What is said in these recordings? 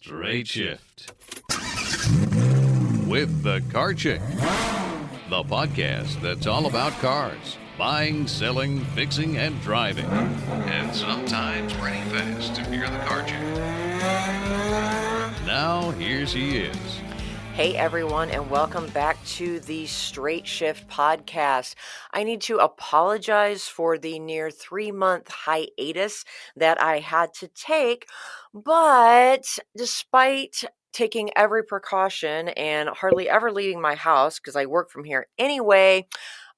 Straight Shift with the Car Chick, the podcast that's all about cars, buying, selling, fixing, and driving, and sometimes renting fast if you're the car chick. Now, here she is. Hey everyone, and welcome back to the Straight Shift podcast. I need to apologize for the near 3-month hiatus that I had to take, but despite taking every precaution and hardly ever leaving my house because I work from here anyway,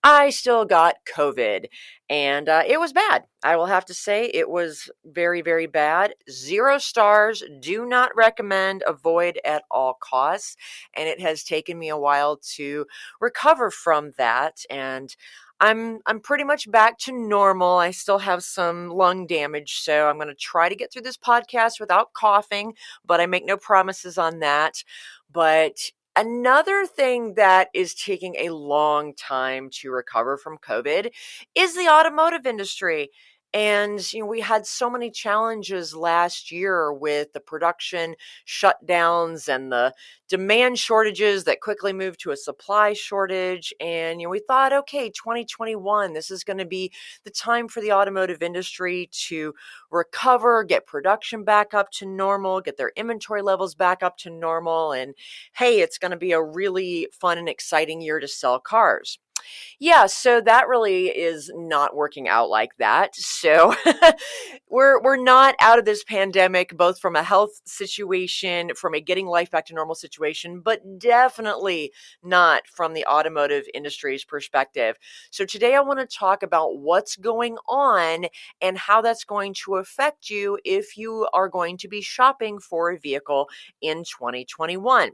I still got COVID, and it was bad. I will have to say it was very, very bad. 0 stars. Do not recommend. Avoid at all costs. And it has taken me a while to recover from that. And I'm pretty much back to normal. I still have some lung damage, so I'm going to try to get through this podcast without coughing, but I make no promises on that. But another thing that is taking a long time to recover from COVID is the automotive industry. And, we had so many challenges last year with the production shutdowns and the demand shortages that quickly moved to a supply shortage. And, we thought, okay, 2021, this is going to be the time for the automotive industry to recover, get production back up to normal, get their inventory levels back up to normal. And hey, it's going to be a really fun and exciting year to sell cars. Yeah, so that really is not working out like that. So we're not out of this pandemic, both from a health situation, from a getting life back to normal situation, but definitely not from the automotive industry's perspective. So today I want to talk about what's going on and how that's going to affect you if you are going to be shopping for a vehicle in 2021.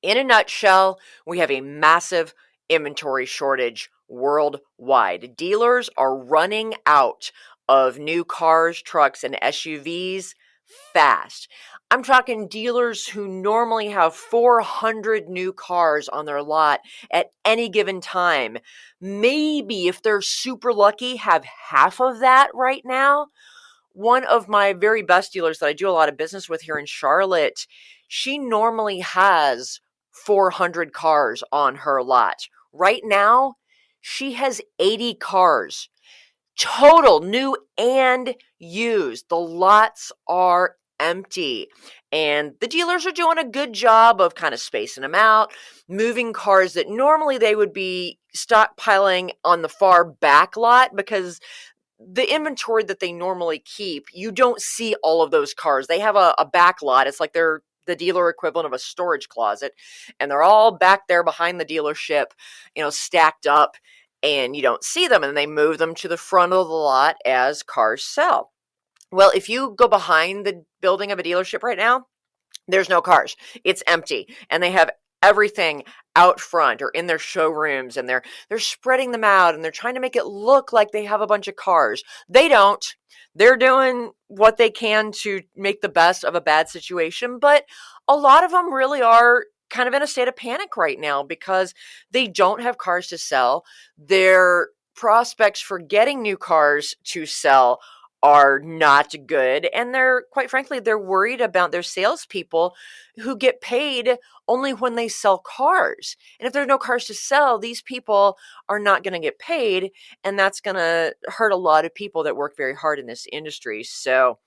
In a nutshell, we have a massive inventory shortage worldwide. Dealers are running out of new cars, trucks, and SUVs fast. I'm talking dealers who normally have 400 new cars on their lot at any given time. Maybe, if they're super lucky, have half of that right now. One of my very best dealers that I do a lot of business with here in Charlotte, she normally has 400 cars on her lot. Right now, she has 80 cars, total, new and used. The lots are empty, and the dealers are doing a good job of kind of spacing them out, moving cars that normally they would be stockpiling on the far back lot, because the inventory that they normally keep, you don't see all of those cars. They have a back lot. It's like they're the dealer equivalent of a storage closet, and they're all back there behind the dealership, stacked up, and you don't see them, and they move them to the front of the lot as cars sell. Well, if you go behind the building of a dealership right now, there's no cars. It's empty, and they have everything out front or in their showrooms, and they're spreading them out, and they're trying to make it look like they have a bunch of cars. They don't. They're doing what they can to make the best of a bad situation, but a lot of them really are kind of in a state of panic right now because they don't have cars to sell. Their prospects for getting new cars to sell are not good. And quite frankly, they're worried about their salespeople who get paid only when they sell cars. And if there's no cars to sell, these people are not going to get paid. And that's going to hurt a lot of people that work very hard in this industry. So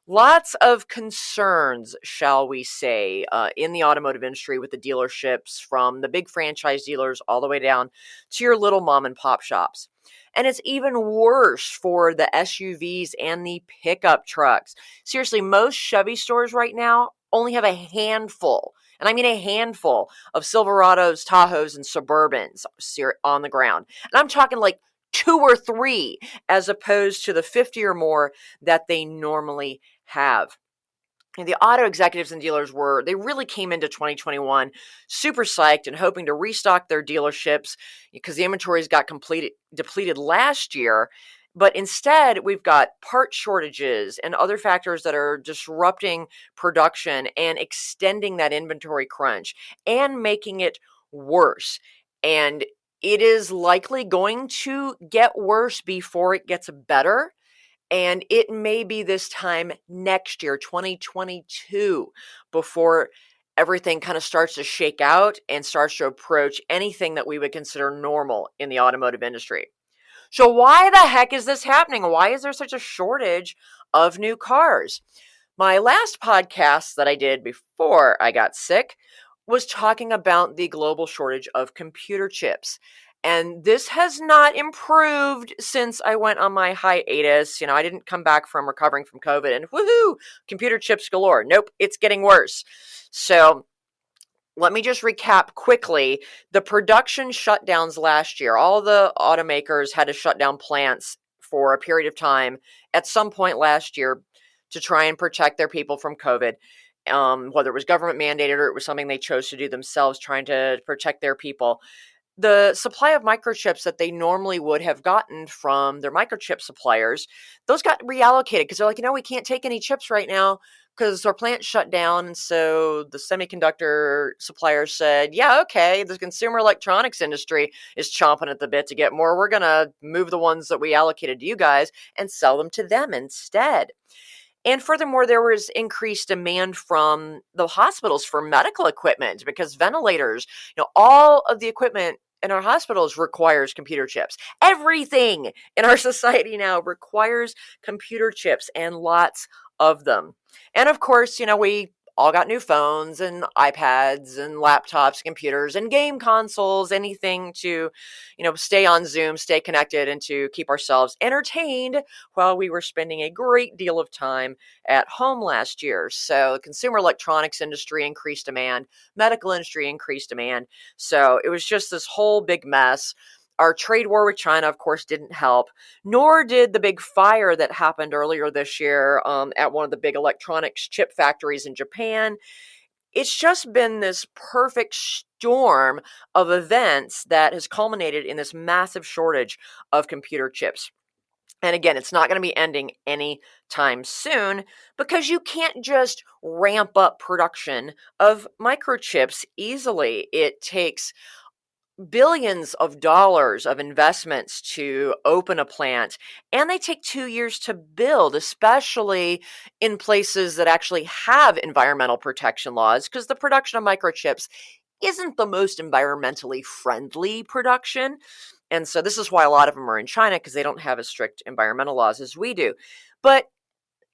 lots of concerns, shall we say, in the automotive industry with the dealerships, from the big franchise dealers all the way down to your little mom and pop shops. And it's even worse for the SUVs and the pickup trucks. Seriously, most Chevy stores right now only have a handful, and I mean a handful, of Silverados, Tahoes, and Suburbans on the ground. And I'm talking like 2 or 3 as opposed to the 50 or more that they normally have. And the auto executives and dealers they really came into 2021 super psyched and hoping to restock their dealerships because the inventories got depleted last year. But instead, we've got part shortages and other factors that are disrupting production and extending that inventory crunch and making it worse. And it is likely going to get worse before it gets better. And it may be this time next year, 2022, before everything kind of starts to shake out and starts to approach anything that we would consider normal in the automotive industry. So why the heck is this happening? Why is there such a shortage of new cars? My last podcast that I did before I got sick was talking about the global shortage of computer chips. And this has not improved since I went on my hiatus. I didn't come back from recovering from COVID and woohoo, computer chips galore. Nope, it's getting worse. So let me just recap quickly the production shutdowns last year. All the automakers had to shut down plants for a period of time at some point last year to try and protect their people from COVID. Whether it was government mandated or it was something they chose to do themselves, trying to protect their people. The supply of microchips that they normally would have gotten from their microchip suppliers, those got reallocated because they're like, we can't take any chips right now because our plant shut down. And so the semiconductor suppliers said, yeah, okay, the consumer electronics industry is chomping at the bit to get more. We're going to move the ones that we allocated to you guys and sell them to them instead. And furthermore, there was increased demand from the hospitals for medical equipment because ventilators, all of the equipment in our hospitals requires computer chips. Everything in our society now requires computer chips and lots of them. And of course, we all got new phones and iPads and laptops, computers and game consoles, anything to, stay on Zoom, stay connected, and to keep ourselves entertained while we were spending a great deal of time at home last year. So the consumer electronics industry increased demand, medical industry increased demand. So it was just this whole big mess. Our trade war with China, of course, didn't help, nor did the big fire that happened earlier this year at one of the big electronics chip factories in Japan. It's just been this perfect storm of events that has culminated in this massive shortage of computer chips. And again, it's not going to be ending anytime soon because you can't just ramp up production of microchips easily. It takes billions of dollars of investments to open a plant, and they take 2 years to build, especially in places that actually have environmental protection laws, because the production of microchips isn't the most environmentally friendly production. And so this is why a lot of them are in China, because they don't have as strict environmental laws as we do. But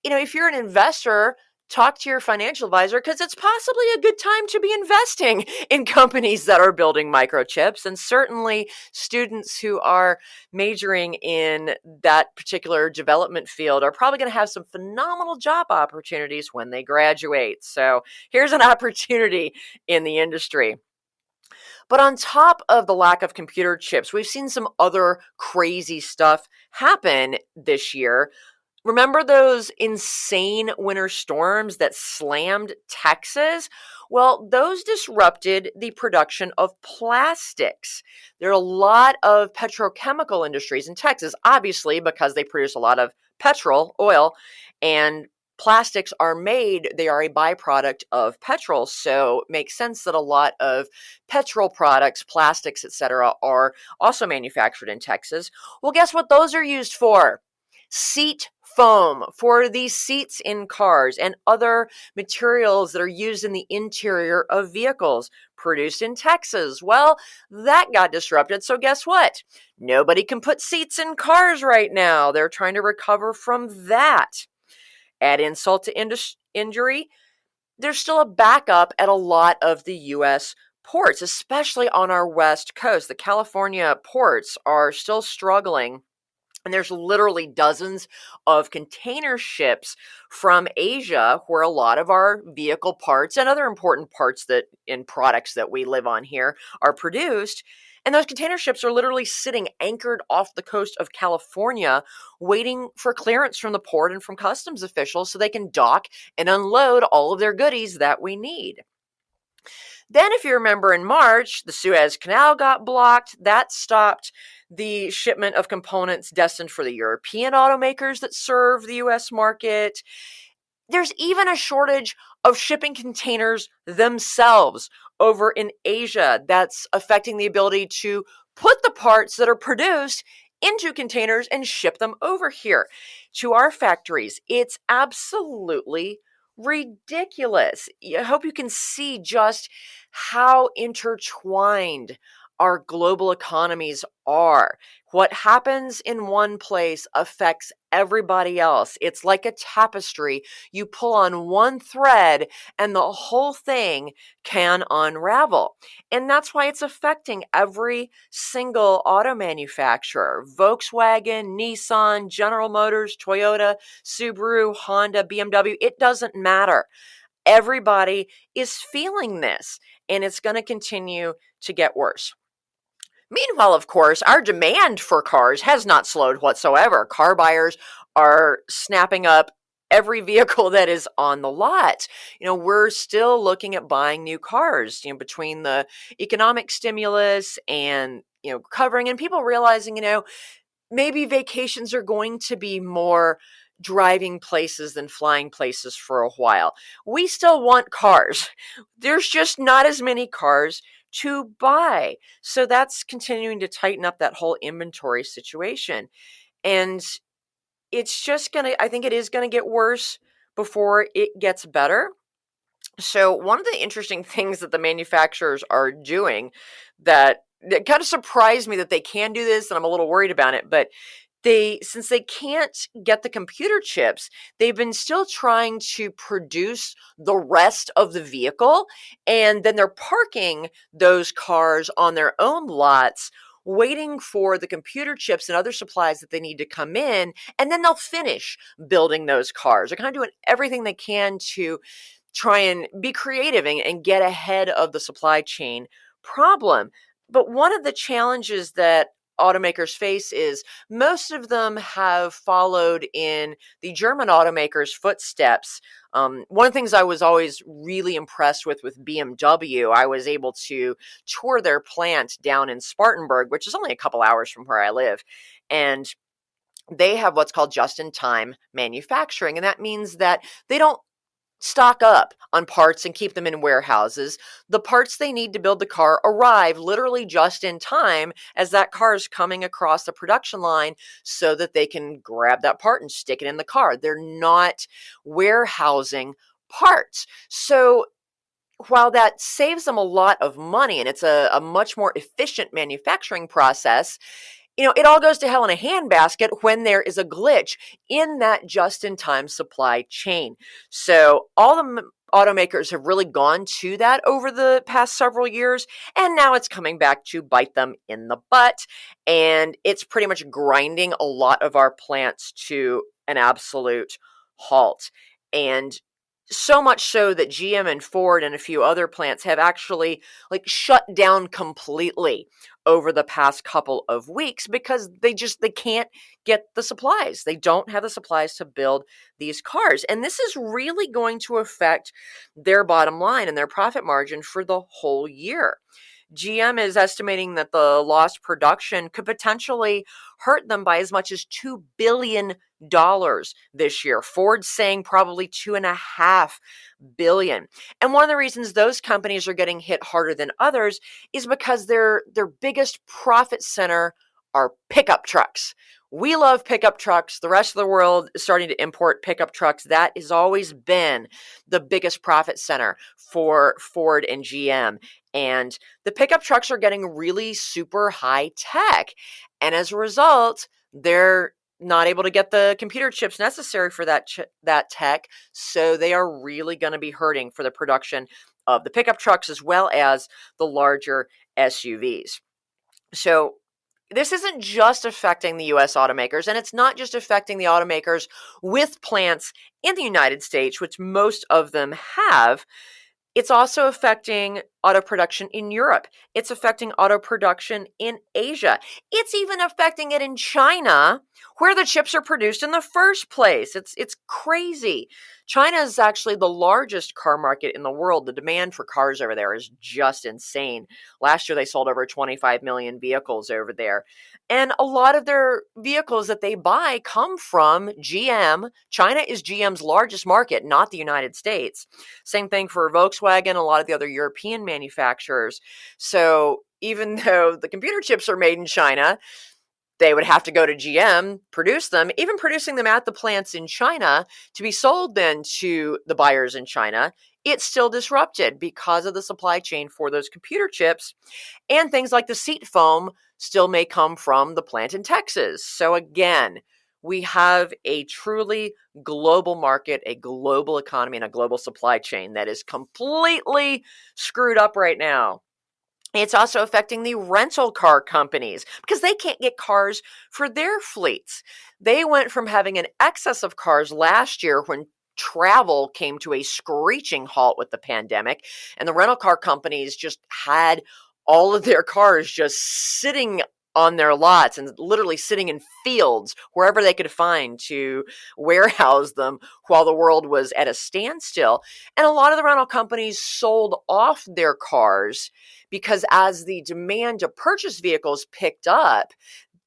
if you're an investor, talk to your financial advisor because it's possibly a good time to be investing in companies that are building microchips. And certainly students who are majoring in that particular development field are probably going to have some phenomenal job opportunities when they graduate. So here's an opportunity in the industry. But on top of the lack of computer chips, we've seen some other crazy stuff happen this year. Remember those insane winter storms that slammed Texas? Well, those disrupted the production of plastics. There are a lot of petrochemical industries in Texas, obviously, because they produce a lot of petrol, oil, and plastics are made, they are a byproduct of petrol. So it makes sense that a lot of petrol products, plastics, etc., are also manufactured in Texas. Well, guess what those are used for? Seat foam for the seats in cars and other materials that are used in the interior of vehicles produced in Texas. Well, that got disrupted. So guess what? Nobody can put seats in cars right now. They're trying to recover from that. Add insult to injury, there's still a backup at a lot of the U.S. ports, especially on our West Coast. The California ports are still struggling. And there's literally dozens of container ships from Asia where a lot of our vehicle parts and other important parts that in products that we live on here are produced. And those container ships are literally sitting anchored off the coast of California, waiting for clearance from the port and from customs officials so they can dock and unload all of their goodies that we need. Then, if you remember, in March, the Suez Canal got blocked. That stopped the shipment of components destined for the European automakers that serve the U.S. market. There's even a shortage of shipping containers themselves over in Asia that's affecting the ability to put the parts that are produced into containers and ship them over here to our factories. It's absolutely ridiculous. I hope you can see just how intertwined our global economies are. What happens in one place affects everybody else. It's like a tapestry. You pull on one thread and the whole thing can unravel. And that's why it's affecting every single auto manufacturer: Volkswagen, Nissan, General Motors, Toyota, Subaru, Honda, BMW. It doesn't matter. Everybody is feeling this, and it's going to continue to get worse. Meanwhile, of course, our demand for cars has not slowed whatsoever. Car buyers are snapping up every vehicle that is on the lot. We're still looking at buying new cars, between the economic stimulus and, covering and people realizing, maybe vacations are going to be more driving places than flying places for a while. We still want cars. There's just not as many cars to buy. So that's continuing to tighten up that whole inventory situation. And it's just I think it is going to get worse before it gets better. So one of the interesting things that the manufacturers are doing that kind of surprised me that they can do this, and I'm a little worried about it, but since they can't get the computer chips, they've been still trying to produce the rest of the vehicle, and then they're parking those cars on their own lots, waiting for the computer chips and other supplies that they need to come in, and then they'll finish building those cars. They're kind of doing everything they can to try and be creative and get ahead of the supply chain problem. But one of the challenges that automakers face is most of them have followed in the German automakers' footsteps. One of the things I was always really impressed with BMW, I was able to tour their plant down in Spartanburg, which is only a couple hours from where I live. And they have what's called just-in-time manufacturing. And that means that they don't stock up on parts and keep them in warehouses. The parts they need to build the car arrive literally just in time as that car is coming across the production line so that they can grab that part and stick it in the car. They're not warehousing parts. So while that saves them a lot of money and it's a much more efficient manufacturing process, it all goes to hell in a handbasket when there is a glitch in that just-in-time supply chain. So all the automakers have really gone to that over the past several years, and now it's coming back to bite them in the butt, and it's pretty much grinding a lot of our plants to an absolute halt. And so much so that GM and Ford and a few other plants have actually shut down completely over the past couple of weeks because they can't get the supplies. They don't have the supplies to build these cars. And this is really going to affect their bottom line and their profit margin for the whole year. GM is estimating that the lost production could potentially hurt them by as much as $2 billion this year. Ford's saying probably $2.5 billion. And one of the reasons those companies are getting hit harder than others is because their biggest profit center are pickup trucks. We love pickup trucks. The rest of the world is starting to import pickup trucks. That has always been the biggest profit center for Ford and GM. And the pickup trucks are getting really super high tech. And as a result, they're not able to get the computer chips necessary for that tech. So they are really going to be hurting for the production of the pickup trucks as well as the larger SUVs. So this isn't just affecting the U.S. automakers, and it's not just affecting the automakers with plants in the United States, which most of them have. It's also affecting auto production in Europe. It's affecting auto production in Asia. It's even affecting it in China, where the chips are produced in the first place. It's crazy. China is actually the largest car market in the world. The demand for cars over there is just insane. Last year, they sold over 25 million vehicles over there. And a lot of their vehicles that they buy come from GM. China is GM's largest market, not the United States. Same thing for Volkswagen, a lot of the other European manufacturers. So even though the computer chips are made in China, They would have to go to GM, produce them, even producing them at the plants in China to be sold then to the buyers in China. It's still disrupted because of the supply chain for those computer chips, and things like the seat foam still may come from the plant in Texas. So again, we have a truly global market, a global economy, and a global supply chain that is completely screwed up right now. It's also affecting the rental car companies because they can't get cars for their fleets. They went from having an excess of cars last year when travel came to a screeching halt with the pandemic, and the rental car companies just had all of their cars just sitting on their lots and literally sitting in fields wherever they could find to warehouse them while the world was at a standstill. And a lot of the rental companies sold off their cars because as the demand to purchase vehicles picked up,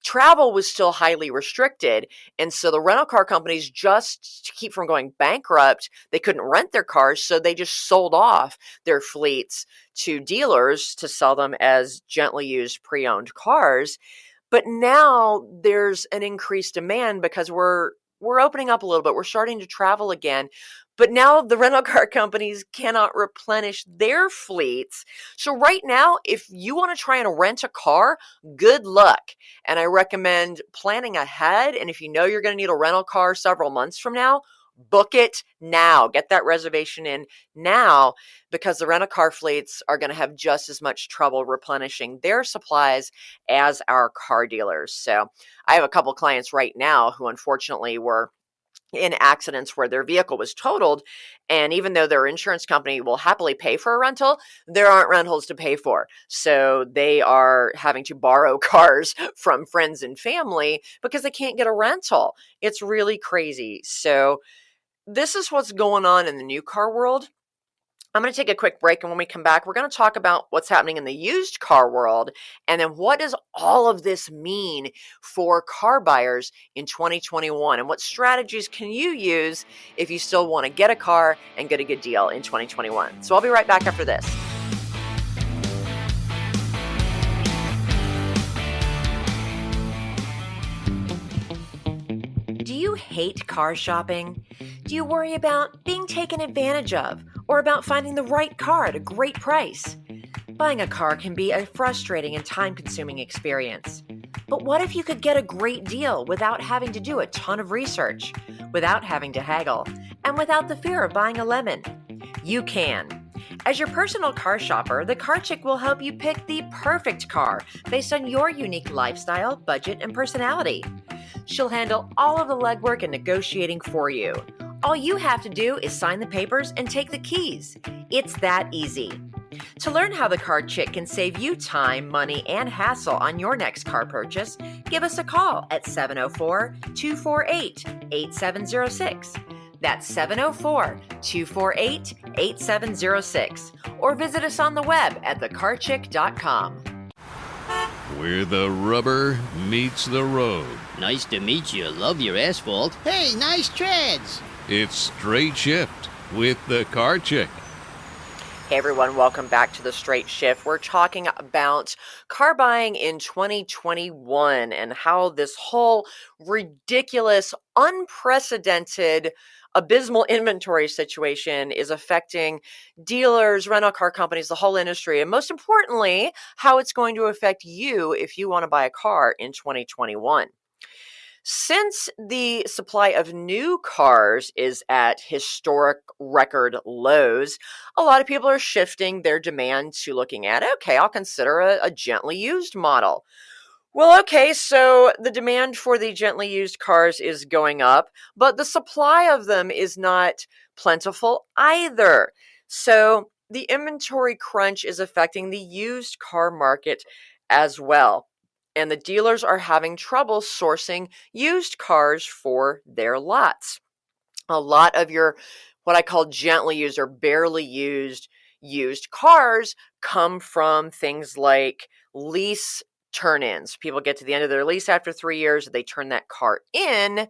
travel was still highly restricted. And so the rental car companies, just to keep from going bankrupt, they couldn't rent their cars. So they just sold off their fleets to dealers to sell them as gently used pre-owned cars. But now there's an increased demand because we're opening up a little bit. We're starting to travel again. But now the rental car companies cannot replenish their fleets. So right now, if you want to try and rent a car, good luck. And I recommend planning ahead. And if you know you're going to need a rental car several months from now, book it now. Get that reservation in now, because the rental car fleets are going to have just as much trouble replenishing their supplies as our car dealers. So I have a couple clients right now who unfortunately were in accidents where their vehicle was totaled. And even though their insurance company will happily pay for a rental, there aren't rentals to pay for. So they are having to borrow cars from friends and family because they can't get a rental. It's really crazy. So this is what's going on in the new car world. I'm going to take a quick break, and when we come back, we're going to talk about what's happening in the used car world, and then what does all of this mean for car buyers in 2021, and what strategies can you use if you still want to get a car and get a good deal in 2021. So I'll be right back after this. Do you hate car shopping? Do you worry about being taken advantage of or about finding the right car at a great price? Buying a car can be a frustrating and time-consuming experience. But what if you could get a great deal without having to do a ton of research, without having to haggle, and without the fear of buying a lemon? You can. As your personal car shopper, the Car Chick will help you pick the perfect car based on your unique lifestyle, budget, and personality. She'll handle all of the legwork and negotiating for you. All you have to do is sign the papers and take the keys. It's that easy. To learn how the Car Chick can save you time, money, and hassle on your next car purchase, give us a call at 704-248-8706. That's 704-248-8706. Or visit us on the web at thecarchick.com. Where the rubber meets the road. Nice to meet you. Love your asphalt. Hey, nice treads. It's Straight Shift with the Car Chick. Hey everyone, welcome back to the Straight Shift. We're talking about car buying in 2021 and how this whole ridiculous, unprecedented, abysmal inventory situation is affecting dealers, rental car companies, the whole industry, and most importantly, how it's going to affect you if you want to buy a car in 2021. Since the supply of new cars is at historic record lows, a lot of people are shifting their demand to looking at, okay, I'll consider a gently used model. Well, okay, so the demand for the gently used cars is going up, but the supply of them is not plentiful either. So the inventory crunch is affecting the used car market as well. And the dealers are having trouble sourcing used cars for their lots. A lot of your, what I call gently used or barely used cars come from things like lease turn-ins. People get to the end of their lease after 3 years, they turn that car in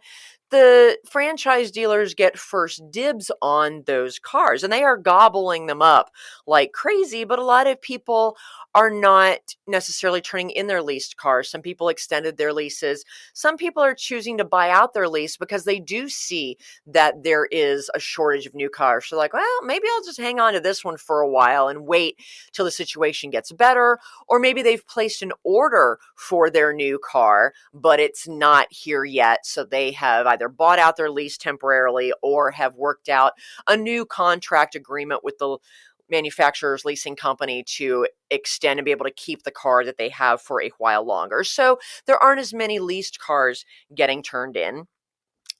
the franchise dealers get first dibs on those cars, and they are gobbling them up like crazy. But a lot of people are not necessarily turning in their leased cars. Some people extended their leases. Some people are choosing to buy out their lease because they do see that there is a shortage of new cars. So like, well, maybe I'll just hang on to this one for a while and wait till the situation gets better. Or maybe they've placed an order for their new car, but it's not here yet. So they have either bought out their lease temporarily or have worked out a new contract agreement with the manufacturer's leasing company to extend and be able to keep the car that they have for a while longer. So there aren't as many leased cars getting turned in.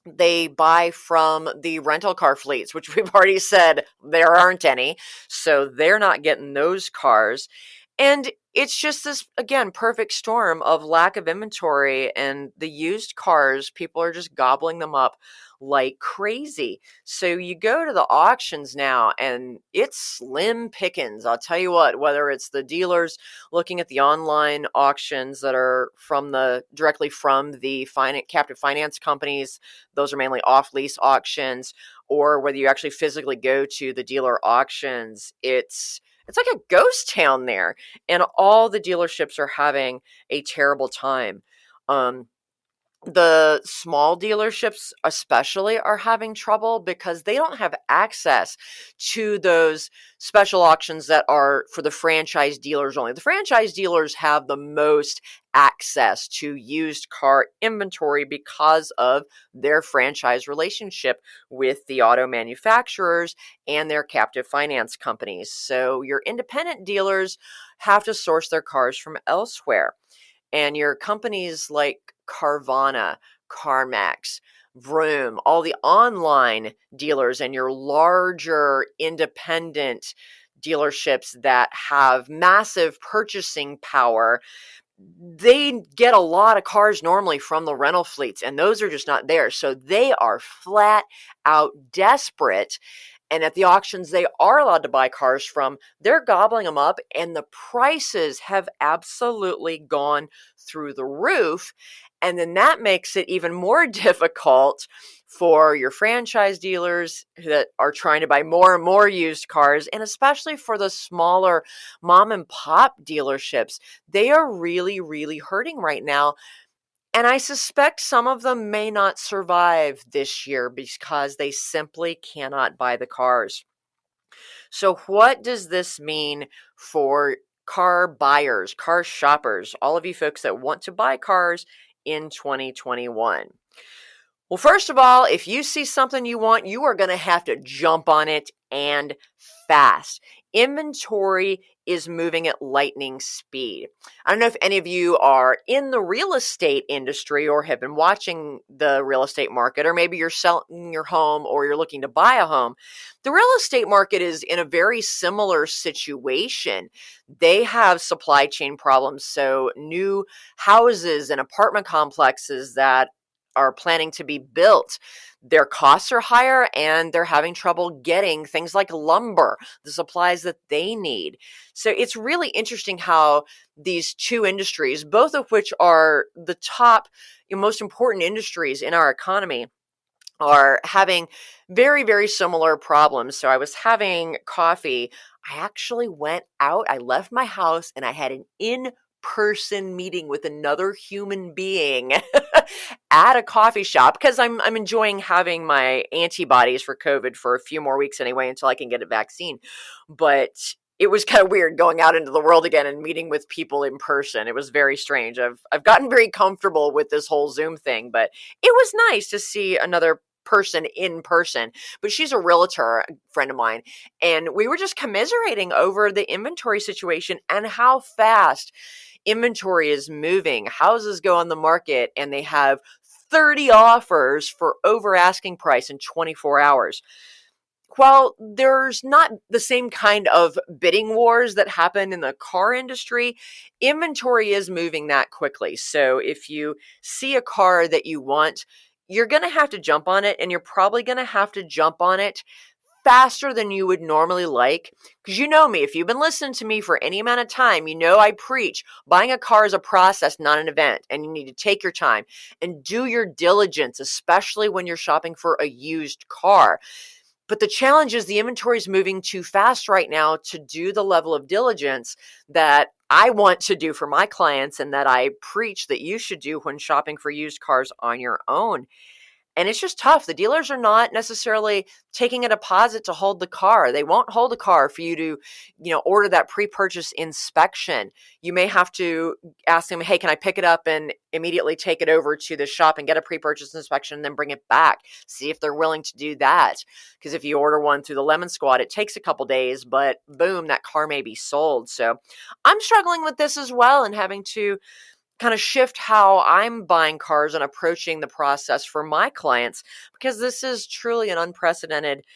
They buy from the rental car fleets, which we've already said there aren't any. So they're not getting those cars. And it's just this, again, perfect storm of lack of inventory, and the used cars, people are just gobbling them up like crazy. So you go to the auctions now and it's slim pickings. I'll tell you what, whether it's the dealers looking at the online auctions that are directly from the captive finance companies, those are mainly off lease auctions, or whether you actually physically go to the dealer auctions, it's like a ghost town there, and all the dealerships are having a terrible time. The small dealerships especially are having trouble because they don't have access to those special auctions that are for the franchise dealers only. The franchise dealers have the most access to used car inventory because of their franchise relationship with the auto manufacturers and their captive finance companies. So your independent dealers have to source their cars from elsewhere. And your companies like Carvana, CarMax, Vroom, all the online dealers, and your larger independent dealerships that have massive purchasing power, they get a lot of cars normally from the rental fleets, and those are just not there. So they are flat out desperate. And at the auctions they are allowed to buy cars from, they're gobbling them up, and the prices have absolutely gone through the roof. And then that makes it even more difficult for your franchise dealers that are trying to buy more and more used cars, and especially for the smaller mom and pop dealerships. They are really, really hurting right now. And I suspect some of them may not survive this year because they simply cannot buy the cars. So what does this mean for car buyers, car shoppers, all of you folks that want to buy cars in 2021? Well, first of all, if you see something you want, you are going to have to jump on it, and fast. Inventory is moving at lightning speed. I don't know if any of you are in the real estate industry or have been watching the real estate market, or maybe you're selling your home or you're looking to buy a home. The real estate market is in a very similar situation. They have supply chain problems. So new houses and apartment complexes that are planning to be built, their costs are higher, and they're having trouble getting things like lumber, the supplies that they need. So it's really interesting how these two industries, both of which are the top, most important industries in our economy, are having very, very similar problems. So I was having coffee. I actually went out, I left my house, and I had an in-person meeting with another human being at a coffee shop, because I'm enjoying having my antibodies for COVID for a few more weeks anyway until I can get a vaccine. But it was kind of weird going out into the world again and meeting with people in person. It was very strange. I've gotten very comfortable with this whole Zoom thing, but it was nice to see another person in person. But she's a realtor, a friend of mine, and we were just commiserating over the inventory situation and how fast inventory is moving. Houses go on the market and they have 30 offers for over asking price in 24 hours. While there's not the same kind of bidding wars that happen in the car industry, inventory is moving that quickly. So if you see a car that you want, you're going to have to jump on it, and you're probably going to have to jump on it faster than you would normally like. Because you know me, if you've been listening to me for any amount of time, you know I preach buying a car is a process, not an event. And you need to take your time and do your diligence, especially when you're shopping for a used car. But the challenge is the inventory is moving too fast right now to do the level of diligence that I want to do for my clients and that I preach that you should do when shopping for used cars on your own. And it's just tough. The dealers are not necessarily taking a deposit to hold the car. They won't hold a car for you to, order that pre-purchase inspection. You may have to ask them, hey, can I pick it up and immediately take it over to the shop and get a pre-purchase inspection and then bring it back? See if they're willing to do that. Because if you order one through the Lemon Squad, it takes a couple days, but boom, that car may be sold. So I'm struggling with this as well and having to kind of shift how I'm buying cars and approaching the process for my clients, because this is truly an unprecedented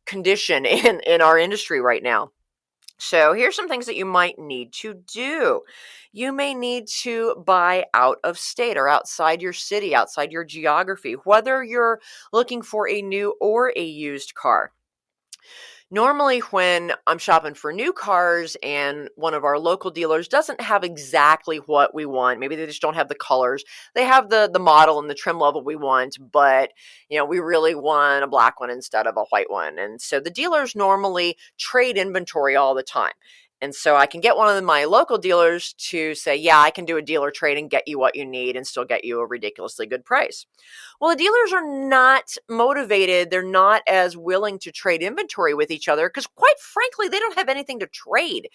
condition in our industry right now. So here's some things that you might need to do. You may need to buy out of state or outside your city, outside your geography, whether you're looking for a new or a used car. Normally, when I'm shopping for new cars and one of our local dealers doesn't have exactly what we want, maybe they just don't have the colors. They have the model and the trim level we want, but we really want a black one instead of a white one. And so the dealers normally trade inventory all the time. And so I can get one of my local dealers to say, yeah, I can do a dealer trade and get you what you need and still get you a ridiculously good price. Well, the dealers are not motivated. They're not as willing to trade inventory with each other because, quite frankly, they don't have anything to trade.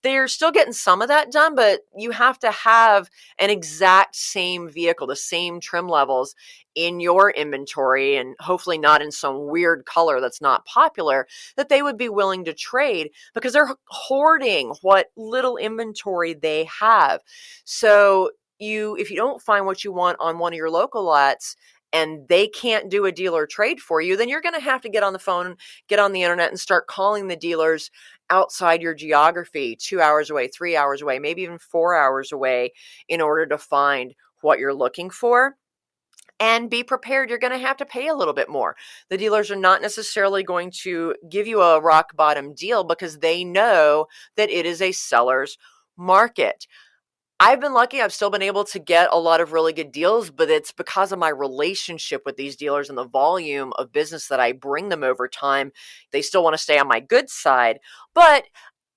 They're still getting some of that done, but you have to have an exact same vehicle, the same trim levels in your inventory, and hopefully not in some weird color that's not popular, that they would be willing to trade because they're hoarding what little inventory they have. So if you don't find what you want on one of your local lots, and they can't do a dealer trade for you, then you're going to have to get on the phone, get on the internet, and start calling the dealers outside your geography, 2 hours away, 3 hours away, maybe even 4 hours away, in order to find what you're looking for. And be prepared, you're going to have to pay a little bit more. The dealers are not necessarily going to give you a rock bottom deal because they know that it is a seller's market. I've been lucky. I've still been able to get a lot of really good deals, but it's because of my relationship with these dealers and the volume of business that I bring them over time. They still want to stay on my good side. But,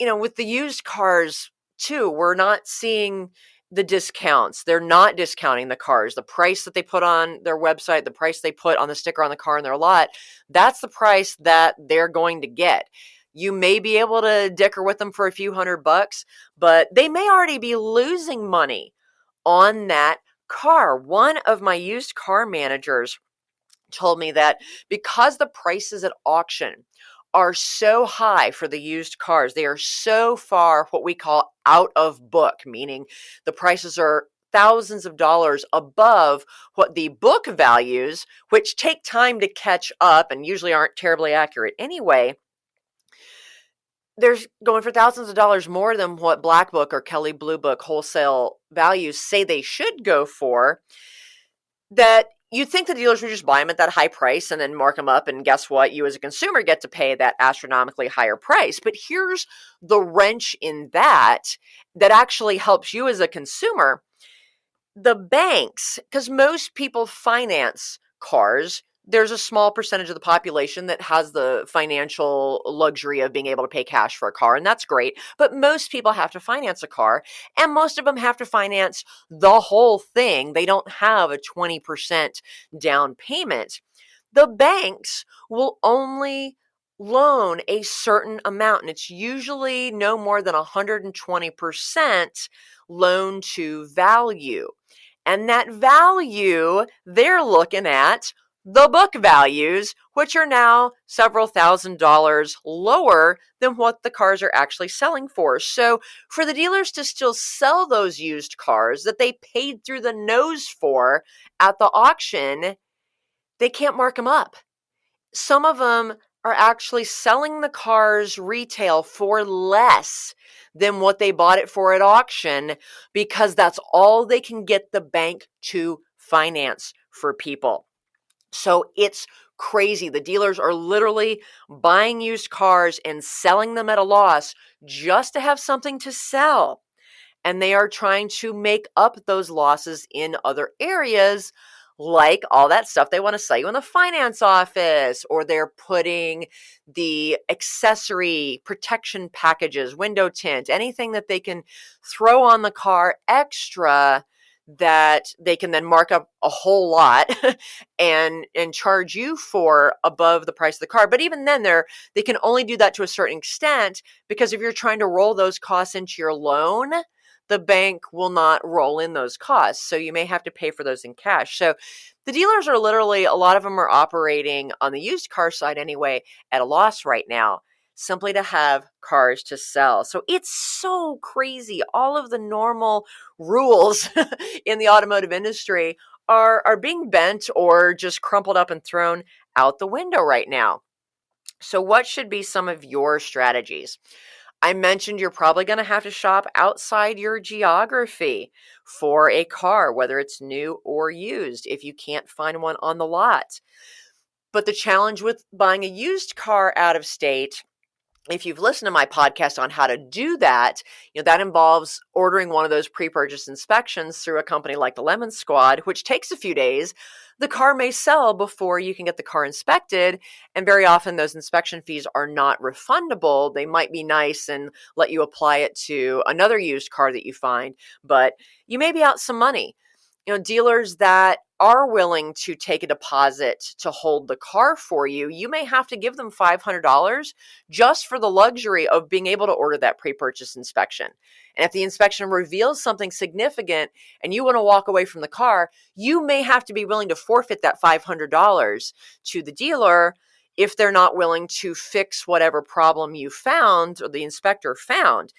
with the used cars too, we're not seeing the discounts. They're not discounting the cars. The price that they put on their website, the price they put on the sticker on the car in their lot, that's the price that they're going to get. You may be able to dicker with them for a few $100, but they may already be losing money on that car. One of my used car managers told me that because the prices at auction are so high for the used cars, they are so far what we call out of book, meaning the prices are thousands of dollars above what the book values, which take time to catch up and usually aren't terribly accurate anyway. They're going for thousands of dollars more than what Black Book or Kelley Blue Book wholesale values say they should go for, that you'd think the dealers would just buy them at that high price and then mark them up. And guess what? You as a consumer get to pay that astronomically higher price. But here's the wrench in that actually helps you as a consumer. The banks, because most people finance cars, there's a small percentage of the population that has the financial luxury of being able to pay cash for a car, and that's great. But most people have to finance a car, and most of them have to finance the whole thing. They don't have a 20% down payment. The banks will only loan a certain amount, and it's usually no more than 120% loan to value. And that value, they're looking at the book values, which are now several $1,000s lower than what the cars are actually selling for. So for the dealers to still sell those used cars that they paid through the nose for at the auction, they can't mark them up. Some of them are actually selling the cars retail for less than what they bought it for at auction because that's all they can get the bank to finance for people. So it's crazy. The dealers are literally buying used cars and selling them at a loss just to have something to sell. And they are trying to make up those losses in other areas, like all that stuff they want to sell you in the finance office, or they're putting the accessory protection packages, window tint, anything that they can throw on the car extra that they can then mark up a whole lot and charge you for above the price of the car. But even then they can only do that to a certain extent, because if you're trying to roll those costs into your loan, the bank will not roll in those costs. So you may have to pay for those in cash. So the dealers are literally, a lot of them are operating on the used car side anyway, at a loss right now, simply to have cars to sell. So it's so crazy. All of the normal rules in the automotive industry are being bent or just crumpled up and thrown out the window right now. So what should be some of your strategies? I mentioned you're probably going to have to shop outside your geography for a car, whether it's new or used, if you can't find one on the lot. But the challenge with buying a used car out of state, if you've listened to my podcast on how to do that, that involves ordering one of those pre-purchase inspections through a company like the Lemon Squad, which takes a few days. The car may sell before you can get the car inspected, and very often those inspection fees are not refundable. They might be nice and let you apply it to another used car that you find, but you may be out some money. Dealers that are willing to take a deposit to hold the car for you, you may have to give them $500 just for the luxury of being able to order that pre-purchase inspection. And if the inspection reveals something significant and you want to walk away from the car, you may have to be willing to forfeit that $500 to the dealer if they're not willing to fix whatever problem you found or the inspector found.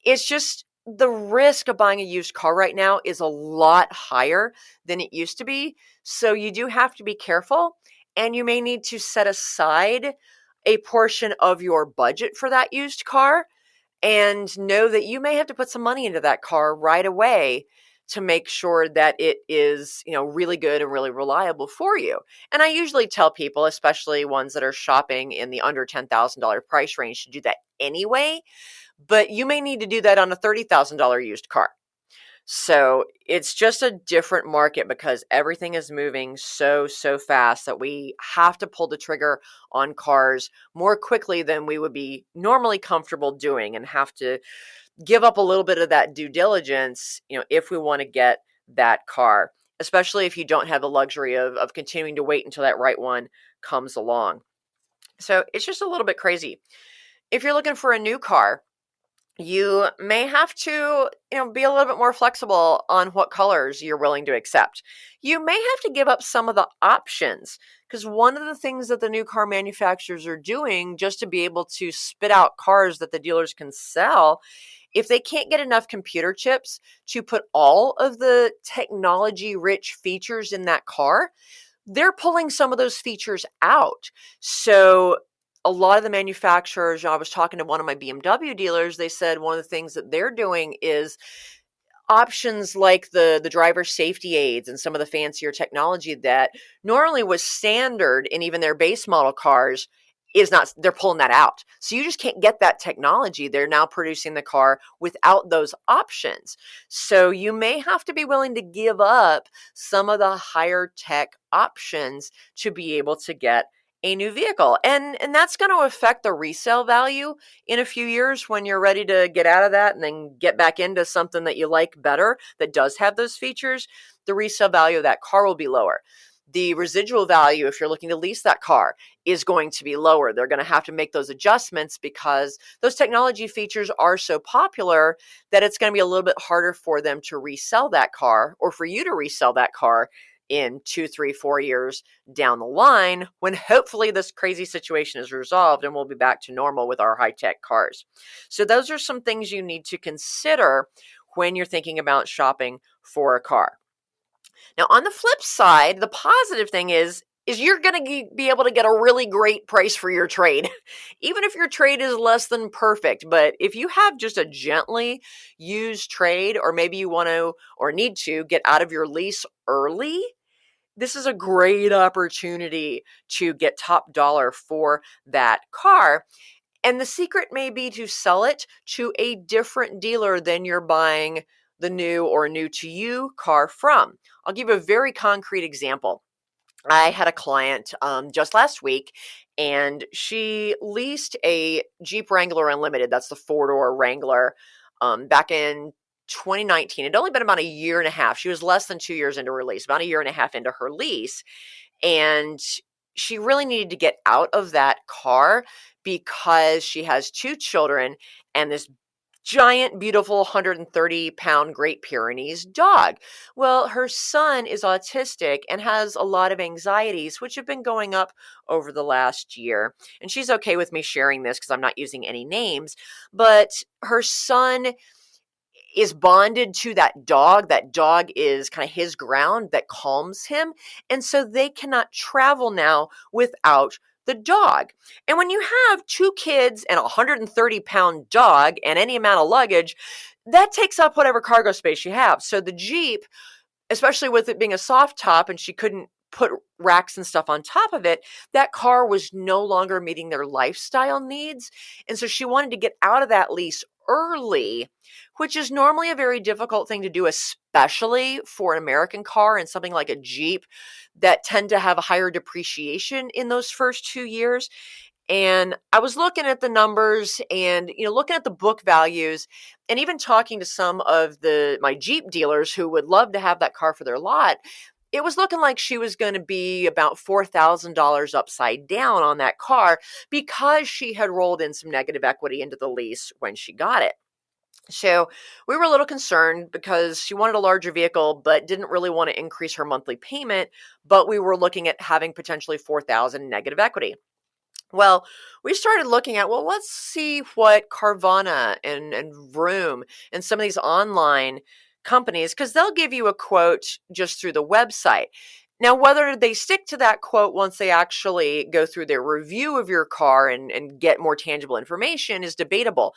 It's just, the risk of buying a used car right now is a lot higher than it used to be. So you do have to be careful, and you may need to set aside a portion of your budget for that used car, and know that you may have to put some money into that car right away to make sure that it is, really good and really reliable for you. And I usually tell people, especially ones that are shopping in the under $10,000 price range, to do that anyway. But you may need to do that on a $30,000 used car. So it's just a different market because everything is moving so fast that we have to pull the trigger on cars more quickly than we would be normally comfortable doing, and have to give up a little bit of that due diligence, if we want to get that car, especially if you don't have the luxury of continuing to wait until that right one comes along. So it's just a little bit crazy. If you're looking for a new car, you may have to, be a little bit more flexible on what colors you're willing to accept. You may have to give up some of the options, because one of the things that the new car manufacturers are doing just to be able to spit out cars that the dealers can sell, if they can't get enough computer chips to put all of the technology-rich features in that car, they're pulling some of those features out. So a lot of the manufacturers, I was talking to one of my BMW dealers, they said one of the things that they're doing is options like the driver safety aids and some of the fancier technology that normally was standard in even their base model cars is not, they're pulling that out. So you just can't get that technology. They're now producing the car without those options. So you may have to be willing to give up some of the higher tech options to be able to get a new vehicle. And that's going to affect the resale value in a few years when you're ready to get out of that and then get back into something that you like better that does have those features. The resale value of that car will be lower. The residual value, if you're looking to lease that car, is going to be lower. They're going to have to make those adjustments because those technology features are so popular that it's going to be a little bit harder for them to resell that car, or for you to resell that car in 2, 3, 4 years down the line, when hopefully this crazy situation is resolved and we'll be back to normal with our high-tech cars. So those are some things you need to consider when you're thinking about shopping for a car. Now, on the flip side, the positive thing is you're going to be able to get a really great price for your trade, even if your trade is less than perfect. But if you have just a gently used trade, or maybe you want to or need to get out of your lease early, this is a great opportunity to get top dollar for that car. And the secret may be to sell it to a different dealer than you're buying the new or new to you car from. I'll give you a very concrete example. I had a client just last week, and she leased a Jeep Wrangler Unlimited. That's the four-door Wrangler back in 2019. It'd only been about a year and a half. She was less than 2 years into her lease, about a year and a half into her lease. And she really needed to get out of that car because she has 2 children and this giant, beautiful 130-pound Great Pyrenees dog. Well, her son is autistic and has a lot of anxieties, which have been going up over the last year. And she's okay with me sharing this because I'm not using any names, but her son is bonded to that dog. That dog is kind of his ground that calms him. And so they cannot travel now without the dog. And when you have 2 kids and a 130-pound dog and any amount of luggage, that takes up whatever cargo space you have. So the Jeep, especially with it being a soft top and she couldn't put racks and stuff on top of it, that car was no longer meeting their lifestyle needs. And so she wanted to get out of that lease early, which is normally a very difficult thing to do, especially for an American car and something like a Jeep that tend to have a higher depreciation in those first 2 years. And I was looking at the numbers and, looking at the book values and even talking to some of my Jeep dealers who would love to have that car for their lot. It was looking like she was going to be about $4,000 upside down on that car because she had rolled in some negative equity into the lease when she got it. So we were a little concerned because she wanted a larger vehicle, but didn't really want to increase her monthly payment. But we were looking at having potentially $4,000 negative equity. Well, we started looking at, let's see what Carvana and Vroom and some of these online companies, because they'll give you a quote just through the website. Now, whether they stick to that quote once they actually go through their review of your car and get more tangible information is debatable.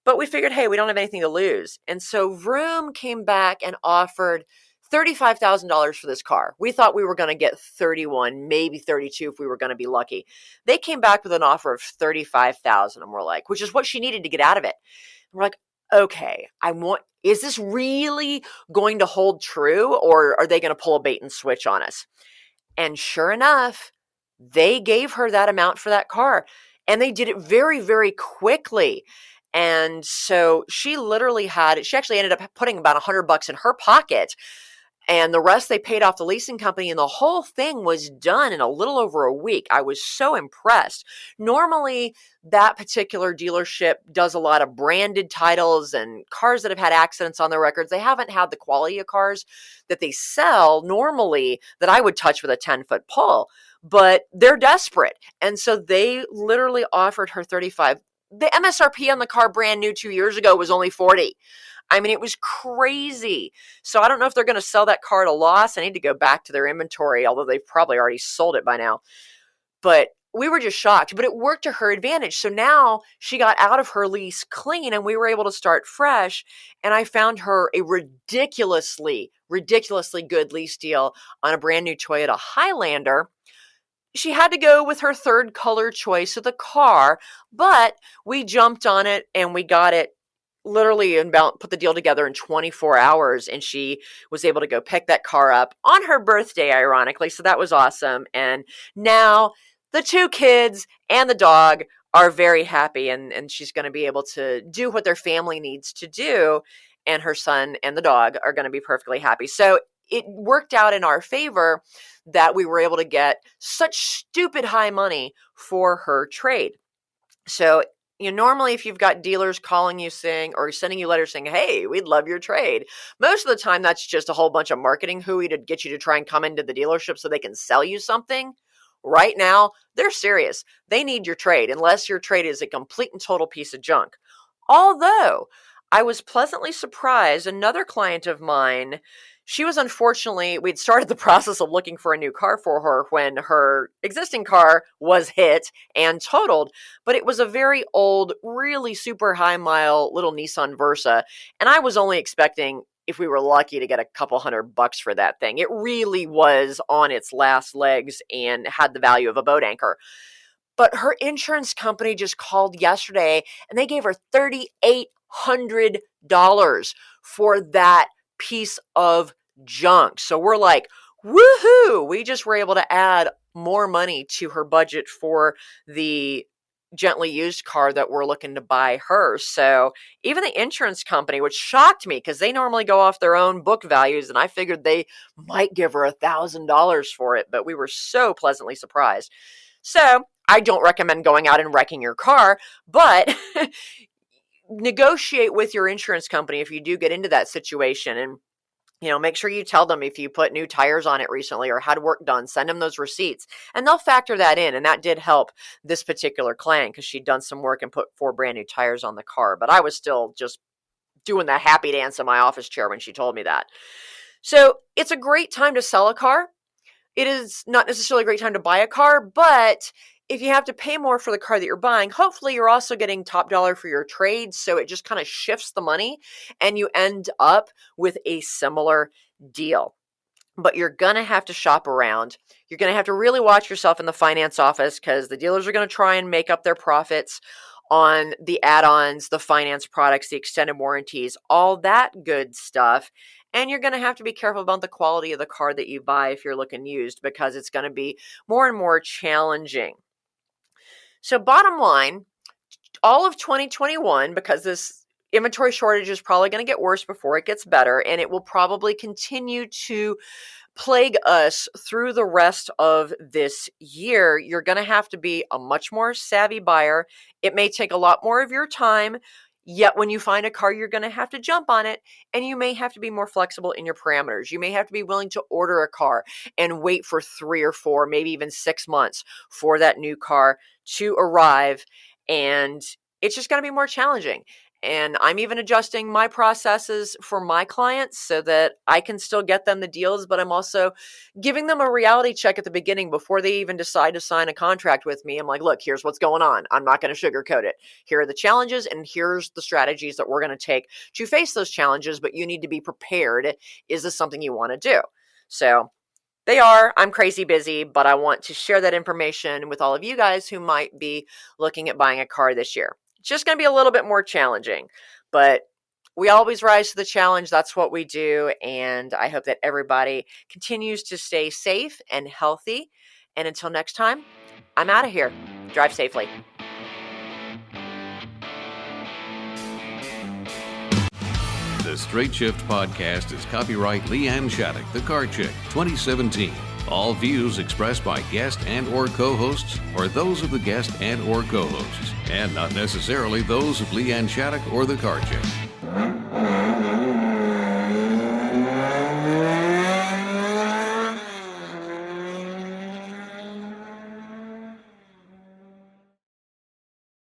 But we figured, hey, we don't have anything to lose. And so Vroom came back and offered $35,000 for this car. We thought we were going to get 31, maybe 32 if we were going to be lucky. They came back with an offer of 35,000, and we're like, which is what she needed to get out of it. And we're like, okay, is this really going to hold true, or are they going to pull a bait and switch on us? And sure enough, they gave her that amount for that car, and they did it very, very quickly. And so she actually ended up putting about $100 in her pocket, and the rest they paid off the leasing company, and the whole thing was done in a little over a week. I was so impressed. Normally, that particular dealership does a lot of branded titles and cars that have had accidents on their records. They haven't had the quality of cars that they sell normally that I would touch with a 10-foot pole, but they're desperate. And so they literally offered her 35. The MSRP on the car brand new 2 years ago was only 40. I mean, it was crazy. So I don't know if they're going to sell that car at a loss. I need to go back to their inventory, although they've probably already sold it by now. But we were just shocked, but it worked to her advantage. So now she got out of her lease clean and we were able to start fresh. And I found her a ridiculously good lease deal on a brand new Toyota Highlander. She had to go with her third color choice of the car, but we jumped on it and we got it literally put the deal together in 24 hours. And she was able to go pick that car up on her birthday, ironically. So that was awesome. And now the 2 kids and the dog are very happy, and she's going to be able to do what their family needs to do. And her son and the dog are going to be perfectly happy. So it worked out in our favor that we were able to get such stupid high money for her trade. So, normally if you've got dealers calling you saying, or sending you letters saying, hey, we'd love your trade, most of the time that's just a whole bunch of marketing hooey to get you to try and come into the dealership so they can sell you something. Right now, they're serious. They need your trade, unless your trade is a complete and total piece of junk. Although I was pleasantly surprised, another client of mine, she was we'd started the process of looking for a new car for her when her existing car was hit and totaled, but it was a very old, really super high mile little Nissan Versa. And I was only expecting if we were lucky to get a couple $100 for that thing. It really was on its last legs and had the value of a boat anchor. But her insurance company just called yesterday and they gave her $3,800 for that piece of junk. So we're like, woohoo! We just were able to add more money to her budget for the gently used car that we're looking to buy her. So even the insurance company, which shocked me because they normally go off their own book values, and I figured they might give her $1,000 for it, but we were so pleasantly surprised. So I don't recommend going out and wrecking your car, but negotiate with your insurance company if you do get into that situation, and make sure you tell them if you put new tires on it recently or had work done. Send them those receipts and they'll factor that in. And that did help this particular client because she'd done some work and put 4 brand new tires on the car. But I was still just doing the happy dance in my office chair when she told me that. So it's a great time to sell a car. It is not necessarily a great time to buy a car, but if you have to pay more for the car that you're buying, hopefully you're also getting top dollar for your trade. So it just kind of shifts the money and you end up with a similar deal. But you're going to have to shop around. You're going to have to really watch yourself in the finance office because the dealers are going to try and make up their profits on the add-ons, the finance products, the extended warranties, all that good stuff. And you're going to have to be careful about the quality of the car that you buy if you're looking used because it's going to be more and more challenging. So bottom line, all of 2021, because this inventory shortage is probably going to get worse before it gets better, and it will probably continue to plague us through the rest of this year, you're going to have to be a much more savvy buyer. It may take a lot more of your time. Yet when you find a car, you're going to have to jump on it, and you may have to be more flexible in your parameters. You may have to be willing to order a car and wait for 3 or 4, maybe even 6 months for that new car to arrive. And it's just going to be more challenging. And I'm even adjusting my processes for my clients so that I can still get them the deals, but I'm also giving them a reality check at the beginning before they even decide to sign a contract with me. I'm like, look, here's what's going on. I'm not going to sugarcoat it. Here are the challenges, and here's the strategies that we're going to take to face those challenges, but you need to be prepared. Is this something you want to do? So I'm crazy busy, but I want to share that information with all of you guys who might be looking at buying a car this year. It's just going to be a little bit more challenging, but we always rise to the challenge. That's what we do. And I hope that everybody continues to stay safe and healthy. And until next time, I'm out of here. Drive safely. The Straight Shift Podcast is copyright LeeAnn Shattuck, the Car Chick, 2017. All views expressed by guest and or co-hosts are those of the guest and or co-hosts, and not necessarily those of LeeAnn Shattuck or the Car Chick.